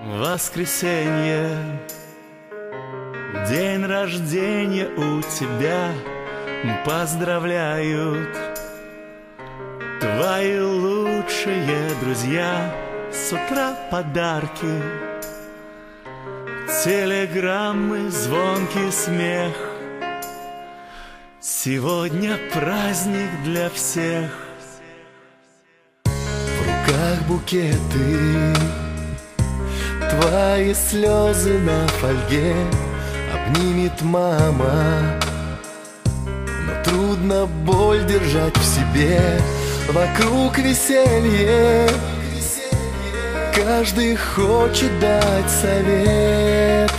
Воскресенье, день рождения у тебя, поздравляют твои лучшие друзья. С утра подарки, телеграммы, звонкий смех. Сегодня праздник для всех. В руках букеты, твои слезы на фольге обнимет мама. Но трудно боль держать в себе. Вокруг веселье, каждый хочет дать совет,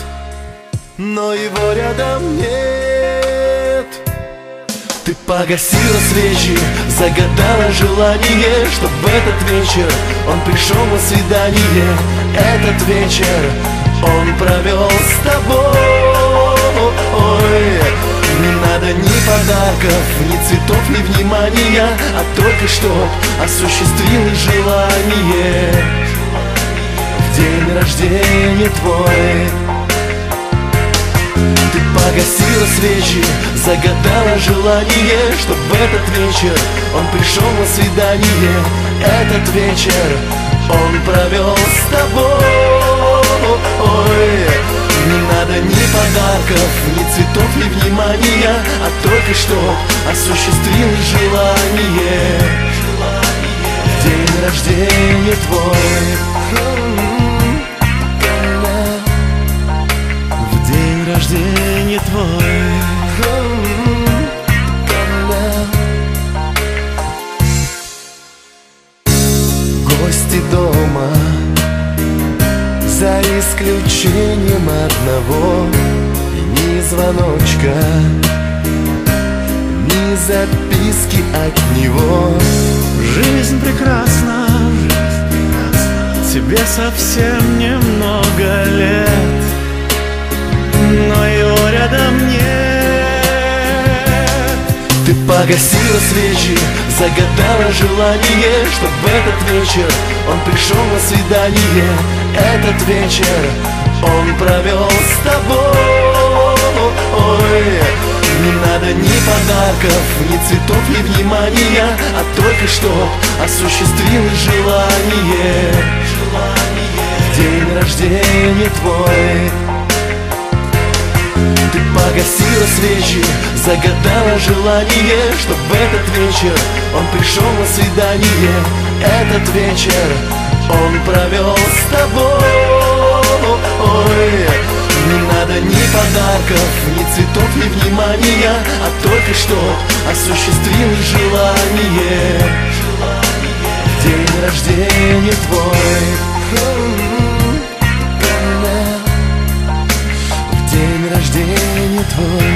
но его рядом нет. Ты погасила свечи, загадала желание, чтоб в этот вечер он пришел на свидание. Этот вечер он провел с тобой. Не надо ни подарков, ни цветов, ни внимания, а только чтоб осуществилось желание в день рождения твой. Ты погасила свечи, загадала желание, чтоб в этот вечер он пришел на свидание. Этот вечер он провел с тобой. Не надо ни подарков, ни цветов, ни внимания, а только чтоб осуществилось желание в день рождения твой. В день рождения твой. Гости дома, за исключением одного, и ни звоночка, ни записки от него. Жизнь прекрасна, тебе совсем немного лет, но его рядом нет. Ты погасила свечи, загадала желание, чтоб в этот вечер он пришел на свидание. Этот вечер он провел с тобой. Не надо ни подарков, ни цветов, ни внимания, а только чтоб осуществилось желание в день рождения твой. Ты погасила свечи, загадала желание, чтоб в этот вечер он пришел на свидание. Этот вечер он провел с тобой. Не надо ни подарков, ни цветов, ни внимания, а только чтоб осуществилось желание в день рождения твой. В день рождения твой.